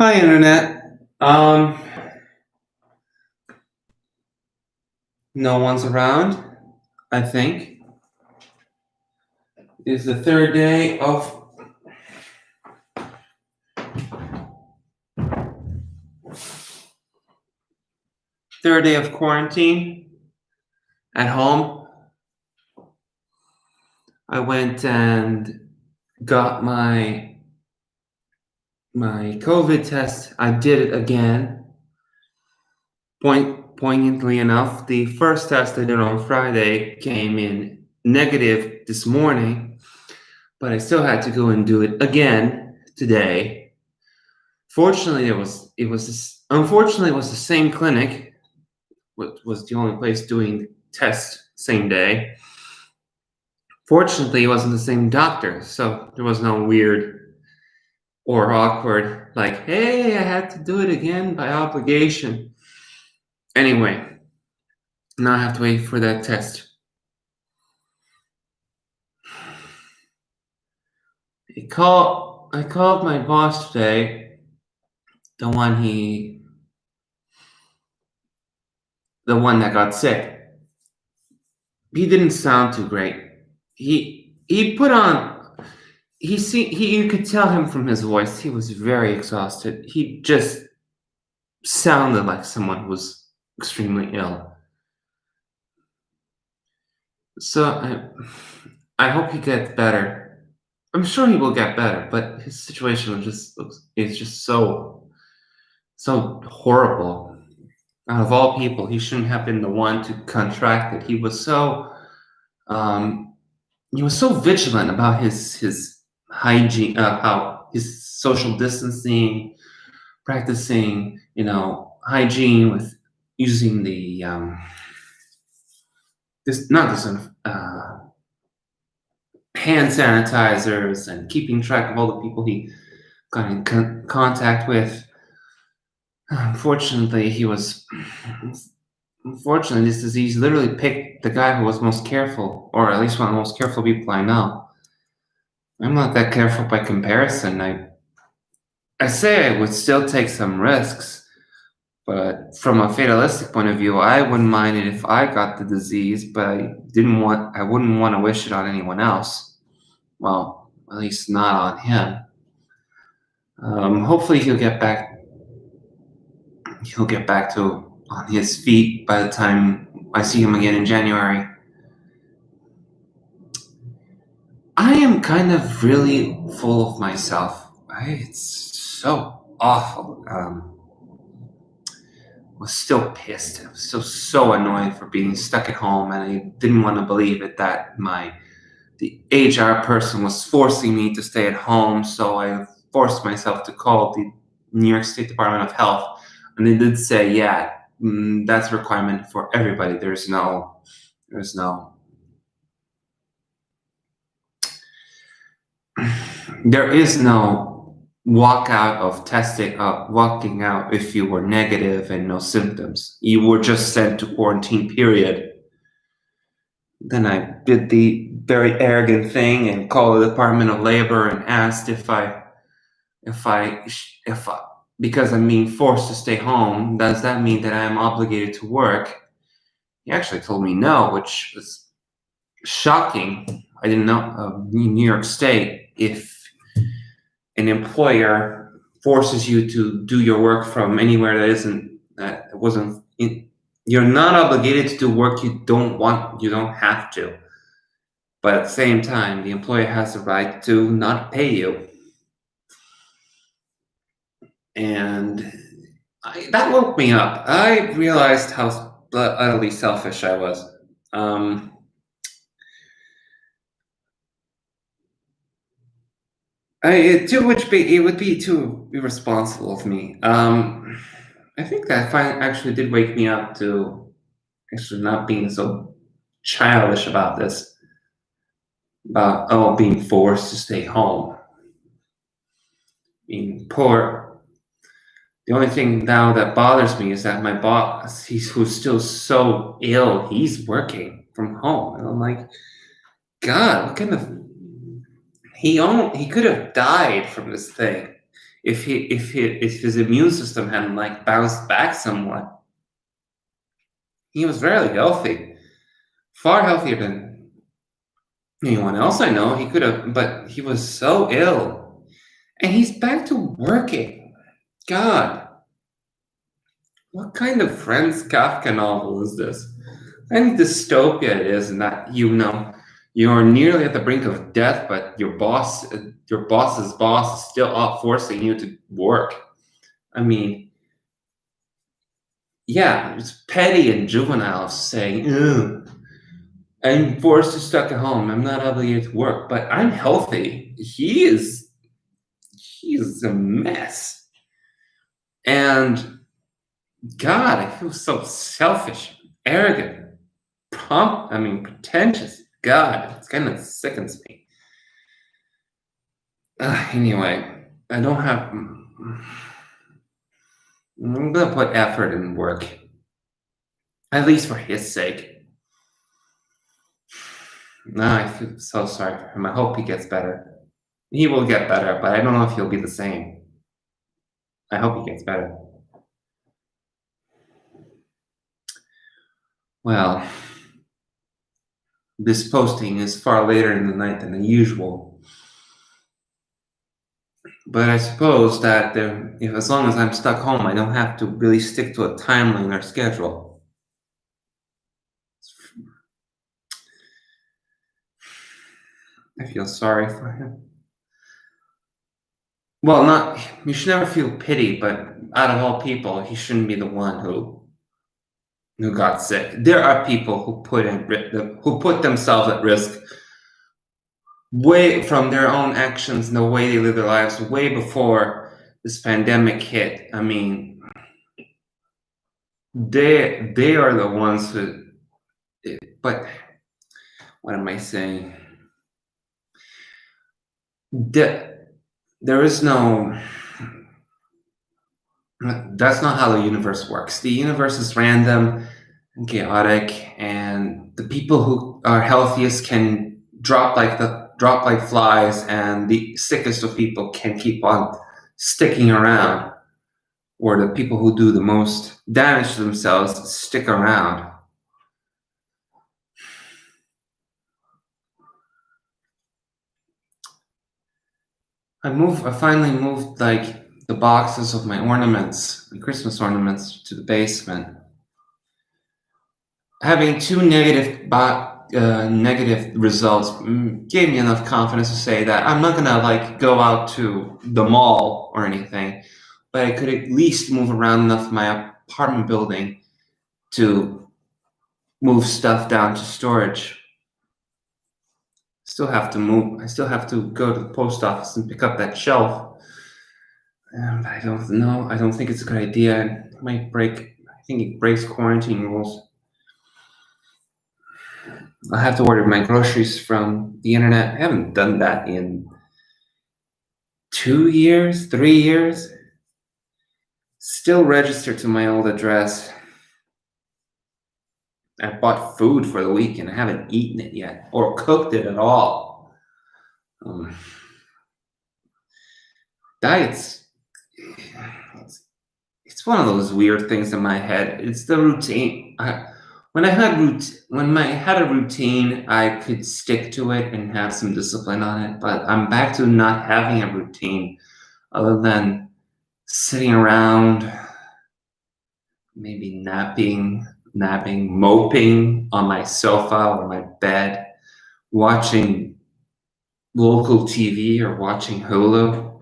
Hi, Internet. No one's around, I think. It's the third day of quarantine at home. I went and got my COVID test. I did it again. Poignantly enough, the first test I did on Friday came in negative this morning, but I still had to go and do it again today. Fortunately, unfortunately it was the same clinic. Was the only place doing tests same day. Fortunately, it wasn't the same doctor, so there was no weird or awkward like, "Hey, I had to do it again by obligation." Anyway, now I have to wait for that test. I called my boss today, the one that got sick. He didn't sound too great. He put on you could tell him from his voice he was very exhausted. He just sounded like someone who was extremely ill. So I hope he gets better. I'm sure he will get better, but his situation is just so horrible. Out of all people, he shouldn't have been the one to contract it. He was so vigilant about his hygiene, how his social distancing, practicing, hygiene with using the hand sanitizers and keeping track of all the people he got in contact with. Unfortunately, this disease literally picked the guy who was most careful, or at least one of the most careful people I know. I'm not that careful by comparison. I say I would still take some risks, but from a fatalistic point of view, I wouldn't mind it if I got the disease, but I wouldn't want to wish it on anyone else. Well, at least not on him. Hopefully he'll get back to on his feet by the time I see him again in January. I am kind of really full of myself. It's so awful. Was still pissed. I was still so annoyed for being stuck at home, and I didn't want to believe it that the HR person was forcing me to stay at home. So I forced myself to call the New York State Department of Health, and they did say, yeah, that's a requirement for everybody. There's no there is no walking out if you were negative and no symptoms. You were just sent to quarantine, period. Then I did the very arrogant thing and called the Department of Labor and asked if because I'm being forced to stay home, does that mean that I am obligated to work? He actually told me no, which was shocking. I didn't know New York State, if an employer forces you to do your work from anywhere you're not obligated to do work you don't have to. But at the same time, the employer has the right to not pay you. And that woke me up. I realized how utterly selfish I was. It would be too irresponsible of me. I think that actually did wake me up to actually not being so childish about this, about being forced to stay home. Being poor. The only thing now that bothers me is that my boss, who's still so ill, he's working from home, and I'm like, God, what kind of he could have died from this thing if his immune system hadn't like bounced back somewhat. He was very healthy, far healthier than anyone else I know. He could have, but he was so ill, and he's back to working. God, what kind of Franz Kafka novel is this? What kind of dystopia it is, and that you're nearly at the brink of death, but your boss's boss is still off forcing you to work. I mean, yeah, it's petty and juvenile saying, "Ugh, I'm forced to stuck at home. I'm not obligated to work, but I'm healthy." He is a mess. And God, I feel so selfish, arrogant, pretentious. God, it kind of sickens me. Anyway, I don't have. I'm gonna put effort in work, at least for his sake. I feel so sorry for him. I hope he gets better. He will get better, but I don't know if he'll be the same. I hope he gets better. Well, this posting is far later in the night than usual. But I suppose that if as long as I'm stuck home, I don't have to really stick to a timeline or schedule. I feel sorry for him. Well, you should never feel pity, but out of all people, he shouldn't be the one who got sick. There are people who put themselves at risk way from their own actions and the way they live their lives way before this pandemic hit. I mean, they are the ones who. But what am I saying? There is no. That's not how the universe works. The universe is random and chaotic, and the people who are healthiest can drop like flies, and the sickest of people can keep on sticking around, or the people who do the most damage to themselves stick around. I finally moved like the boxes of my ornaments, my Christmas ornaments, to the basement. Having two negative results gave me enough confidence to say that I'm not gonna like go out to the mall or anything, but I could at least move around enough in my apartment building to move stuff down to storage. I still have to go to the post office and pick up that shelf. But I don't know. I don't think it's a good idea. It might break. I think it breaks quarantine rules. I have to order my groceries from the internet. I haven't done that in 2 years, 3 years. Still registered to my old address. I bought food for the week and I haven't eaten it yet or cooked it at all. Diets. It's one of those weird things in my head. It's the routine. When I had a routine, I could stick to it and have some discipline on it. But I'm back to not having a routine, other than sitting around, maybe napping, moping on my sofa or my bed, watching local TV or watching Hulu.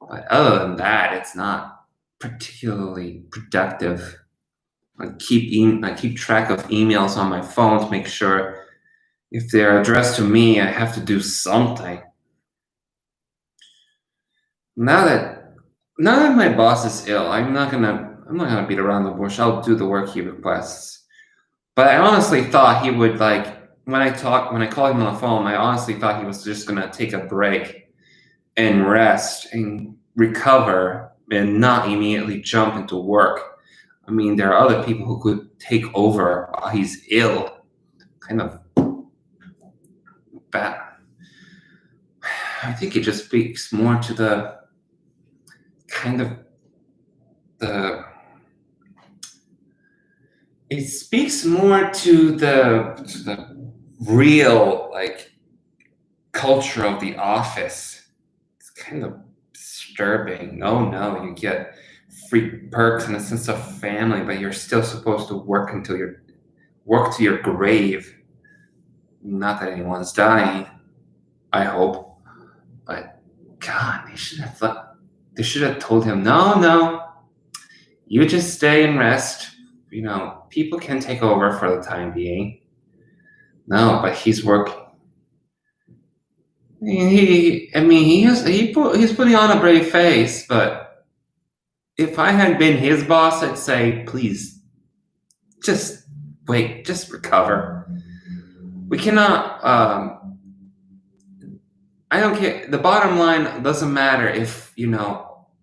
But other than that, it's not particularly productive. I keep track of emails on my phone to make sure if they're addressed to me, I have to do something. Now that my boss is ill, I'm not gonna beat around the bush. I'll do the work he requests. But I honestly thought he would when I called him on the phone, I honestly thought he was just gonna take a break and rest and recover and not immediately jump into work. I mean, there are other people who could take over while he's ill. Kind of bad. I think it just speaks more to the kind of the it speaks more to the real like culture of the office. It's kind of disturbing. Oh no, you get free perks and a sense of family, but you're still supposed to work to your grave. Not that anyone's dying, I hope, but God, they should have told him, no, no, you just stay and rest. People can take over for the time being. No, but he's working. He's putting on a brave face, but if I had been his boss, I'd say, please, just wait, just recover. We cannot. I don't care. The bottom line doesn't matter if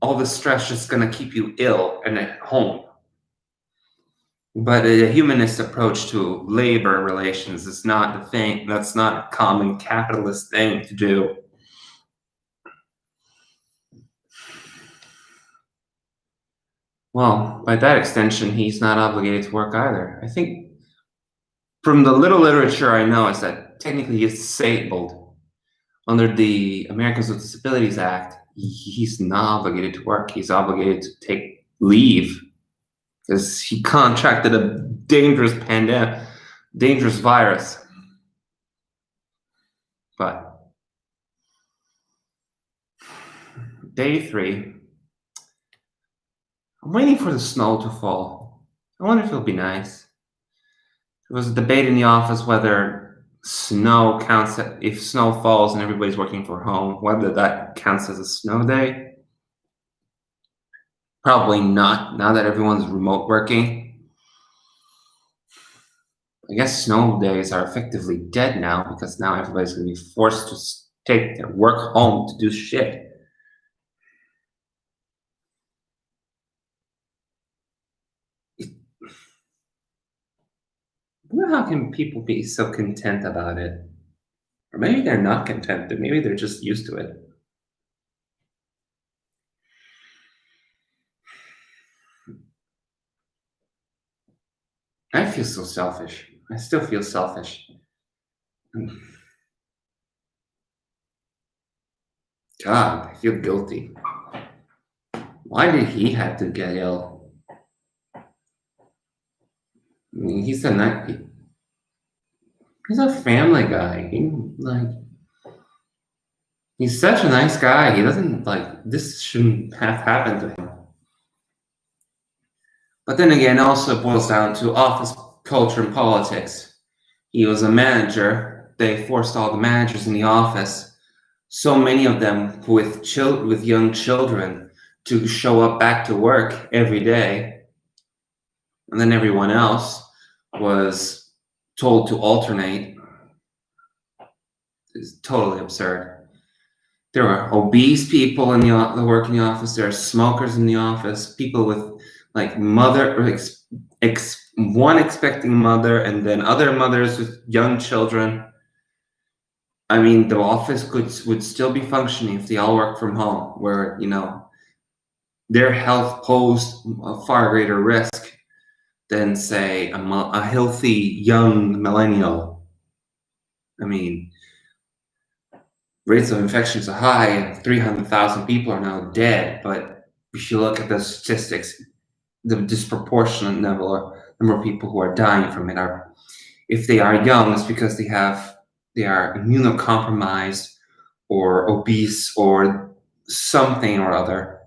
all the stress is going to keep you ill and at home. But a humanist approach to labor relations is not the thing. That's not a common capitalist thing to do. Well, by that extension, he's not obligated to work either. I think from the little literature I know is that technically he's disabled. Under the Americans with Disabilities Act, he's not obligated to work. He's obligated to take leave because he contracted a dangerous pandemic, dangerous virus. But day 3, I'm waiting for the snow to fall. I wonder if it'll be nice. There was a debate in the office whether snow counts if snow falls and everybody's working from home, whether that counts as a snow day. Probably not, now that everyone's remote working. I guess snow days are effectively dead now because now everybody's going to be forced to take their work home to do shit. I wonder how can people be so content about it? Or maybe they're not content, but maybe they're just used to it. I feel so selfish. I still feel selfish. God, I feel guilty. Why did he have to get ill? I mean, he's a family guy. He's such a nice guy. He doesn't this shouldn't have happened to him. But then again, it also boils down to office culture and politics. He was a manager. They forced all the managers in the office, so many of them with young children, to show up back to work every day. And then everyone else was told to alternate. It's totally absurd. There were obese people in the working office. There are smokers in the office. People with one expecting mother, and then other mothers with young children. I mean, the office would still be functioning if they all work from home, where their health posed a far greater risk than, say, a healthy young millennial. I mean, rates of infections are high, and 300,000 people are now dead. But if you look at the statistics, the disproportionate number of people who are dying from it are, if they are young, it's because they are immunocompromised or obese or something or other.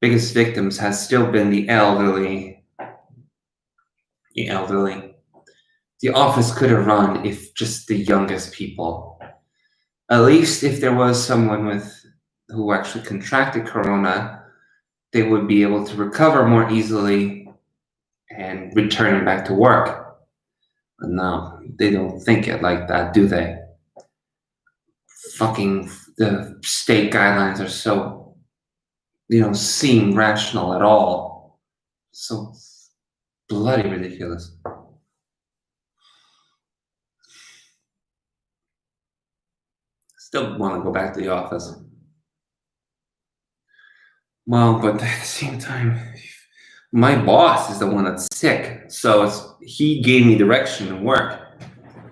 Biggest victims has still been the elderly. The office could have run if just the youngest people. At least if there was someone who actually contracted corona, they would be able to recover more easily and return back to work. But no, they don't think it like that, do they? Fucking the state guidelines are so, seem rational at all. So bloody ridiculous. Still want to go back to the office. Well, but at the same time, my boss is the one that's sick, so he gave me direction and work,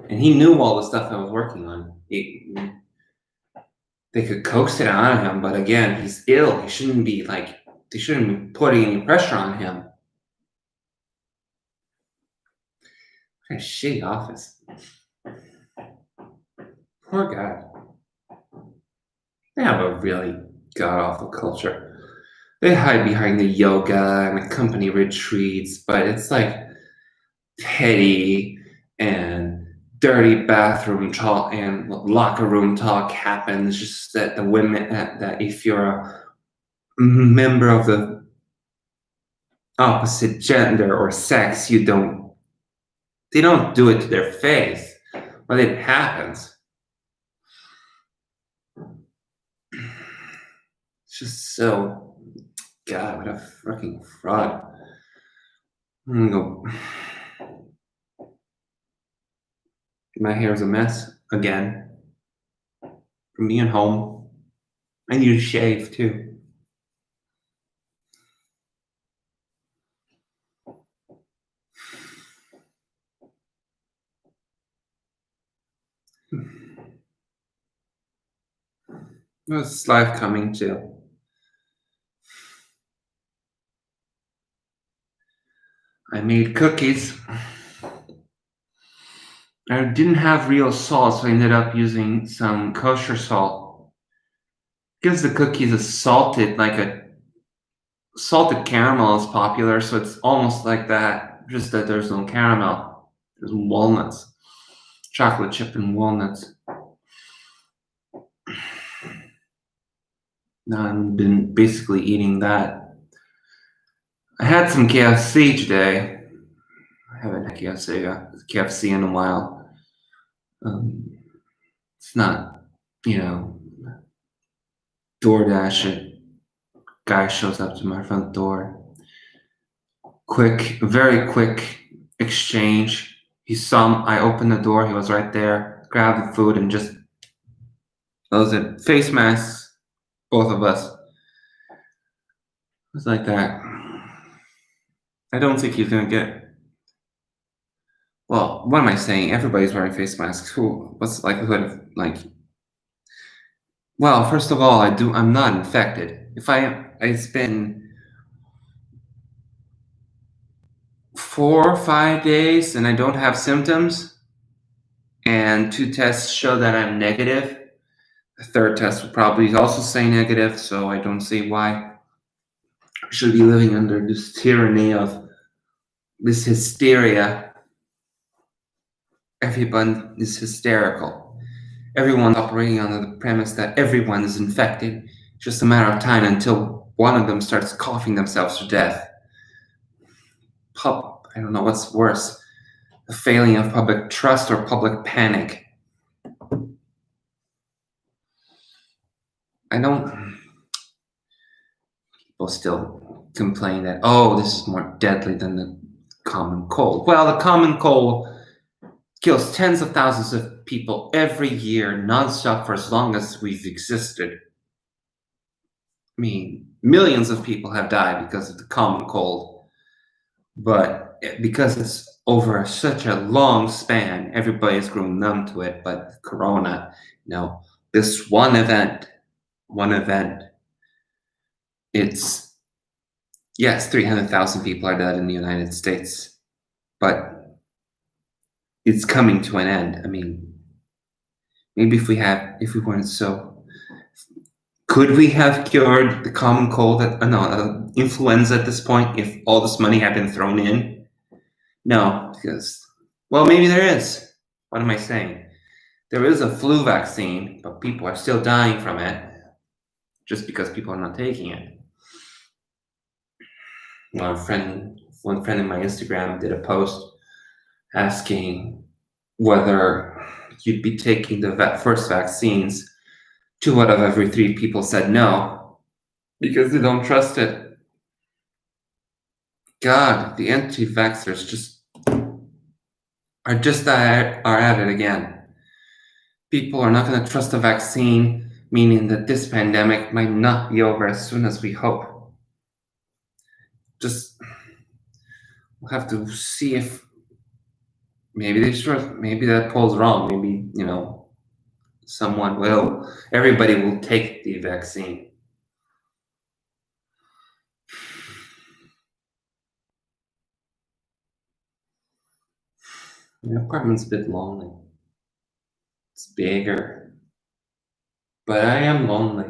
and he knew all the stuff I was working on. They could coax it out of him, but again, he's ill. They shouldn't be putting any pressure on him. What a shitty office. Poor guy. They have a really god-awful culture. They hide behind the yoga and the company retreats, but it's like petty and dirty bathroom talk and locker room talk happens. Just that the women, that if you're a member of the opposite gender or sex, they don't do it to their face, but it happens. It's just so, God, what a fucking fraud. I'm gonna go. My hair's a mess again from being home. I need to shave too. What's life coming to? I made cookies. I didn't have real salt, so I ended up using some kosher salt. Gives the cookies a salted caramel is popular, so it's almost like that, just that there's no caramel. There's walnuts, chocolate chip and walnuts. Now I've been basically eating that. I had some KFC today. I haven't had KFC in a while. It's not, DoorDash. A guy shows up to my front door. Very quick exchange. He saw I opened the door. He was right there. Grabbed the food and just, that was it. Face masks, both of us. It was like that. I don't think he's gonna get. Well, what am I saying? Everybody's wearing face masks. What's the likelihood of Well, first of all, I'm not infected. If I am, it's been 4 or 5 days and I don't have symptoms, and 2 tests show that I'm negative. The third test will probably also say negative, so I don't see why I should be living under this tyranny of this hysteria. Everyone is hysterical. Everyone's operating under the premise that everyone is infected. It's just a matter of time until one of them starts coughing themselves to death. I don't know what's worse, the failing of public trust or public panic. People still complain that, this is more deadly than the common cold. Well, the common cold kills tens of thousands of people every year, nonstop, for as long as we've existed. I mean, millions of people have died because of the common cold, but because it's over such a long span, everybody's grown numb to it. But Corona, this one event, it's, yes, 300,000 people are dead in the United States, but it's coming to an end. I mean, maybe if we weren't so, could we have cured the common cold, influenza at this point, if all this money had been thrown in? No, because, well, maybe there is. What am I saying? There is a flu vaccine, but people are still dying from it just because people are not taking it. One friend in my Instagram did a post asking whether you'd be taking the first vaccines. 2 out of every 3 people said no, because they don't trust it. God, the anti-vaxxers are at it again. People are not going to trust the vaccine, meaning that this pandemic might not be over as soon as we hope. just we'll have to see if maybe that poll's wrong. Maybe, everybody will take the vaccine. The apartment's a bit lonely. It's bigger, but I am lonely.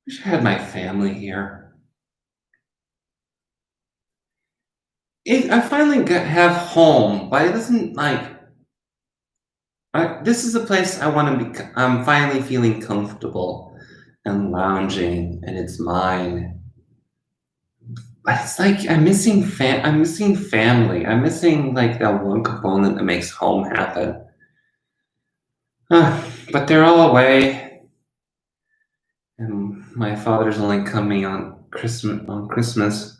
Wish I had my family here. I finally have home, but it doesn't this is a place I want to be. I'm finally feeling comfortable and lounging, and it's mine. But it's like I'm missing I'm missing family. I'm missing like that one component that makes home happen. But they're all away, and my father's only coming on Christmas.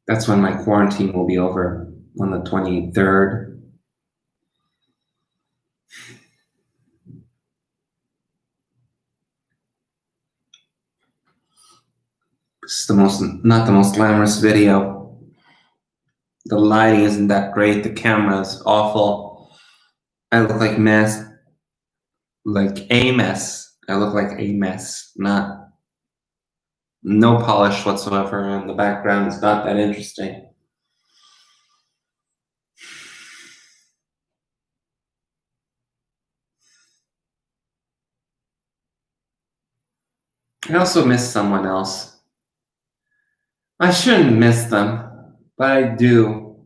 That's when my quarantine will be over, on the 23rd. It's not the most glamorous video. The lighting isn't that great. The camera's awful. I look like a mess. I look like a mess. No polish whatsoever, and the background is not that interesting. I also miss someone else. I shouldn't miss them, but I do,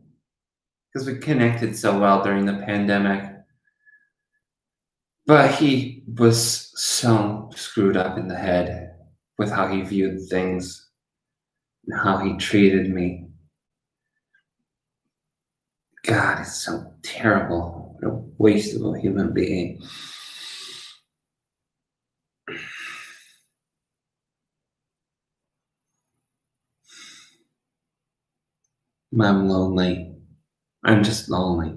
because we connected so well during the pandemic. But he was so screwed up in the head with how he viewed things and how he treated me. God, it's so terrible. What a waste of a human being. I'm lonely. I'm just lonely.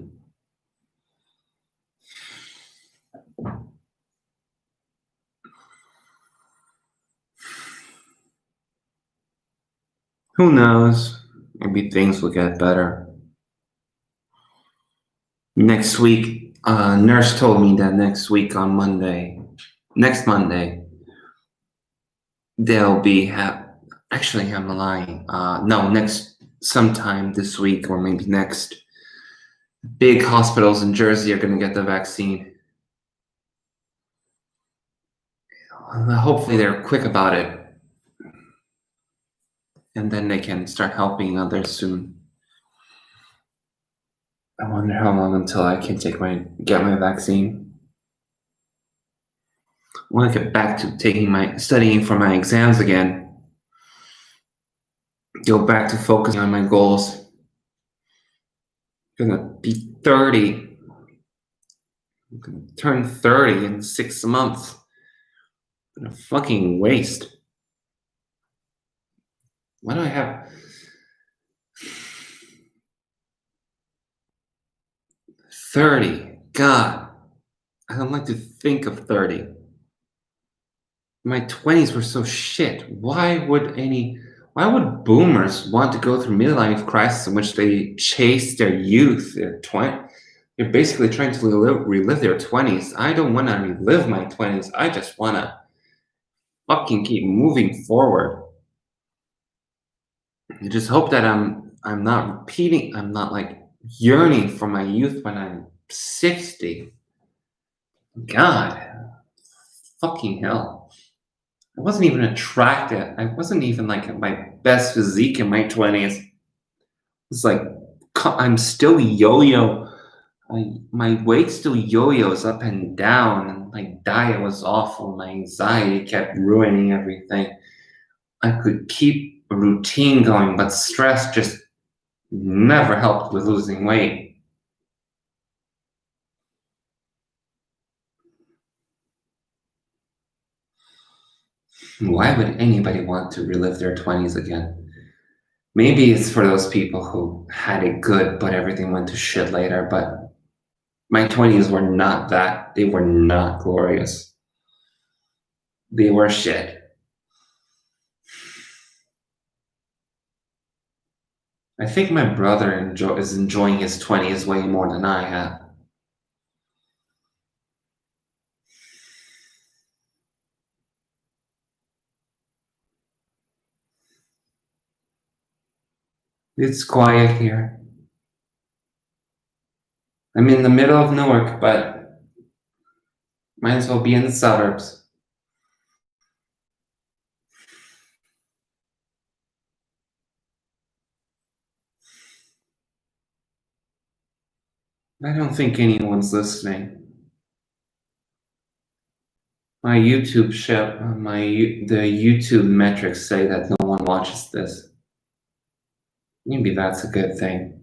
Who knows? Maybe things will get better. Next week, nurse told me that next Monday, they'll be actually, I'm lying. No, sometime this week or maybe next, big hospitals in Jersey are going to get the vaccine. Hopefully they're quick about it, and then they can start helping others soon. I wonder how long until I can get my vaccine. I want to get back to studying for my exams again. Go back to focusing on my goals. I'm gonna be 30. I'm gonna turn 30 in 6 months. What a fucking waste. Why do I have 30? God, I don't like to think of 30. My 20s were so shit. Why would boomers want to go through midlife crisis in which they chase their youth, They're basically trying to relive their 20s. I don't want to relive my 20s. I just want to fucking keep moving forward. I just hope that I'm not like yearning for my youth when I'm 60. God, fucking hell. I wasn't even attractive. I wasn't even like at my best physique in my 20s. It's like I'm still yo-yo. My weight still yo-yos up and down, and my diet was awful. My anxiety kept ruining everything. I could keep a routine going, but stress just never helped with losing weight. Why would anybody want to relive their 20s again? Maybe it's for those people who had it good, but everything went to shit later, but My 20s were not that. They were not glorious. They were shit. I think my brother is enjoying his 20s way more than I have. It's quiet here. I'm in the middle of Newark, but might as well be in the suburbs. I don't think anyone's listening. My YouTube show, the YouTube metrics say that no one watches this. Maybe that's a good thing.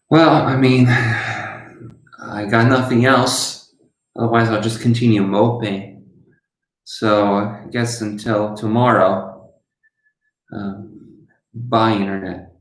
Well, I mean, I got nothing else. Otherwise, I'll just continue moping. So I guess until tomorrow, bye, Internet.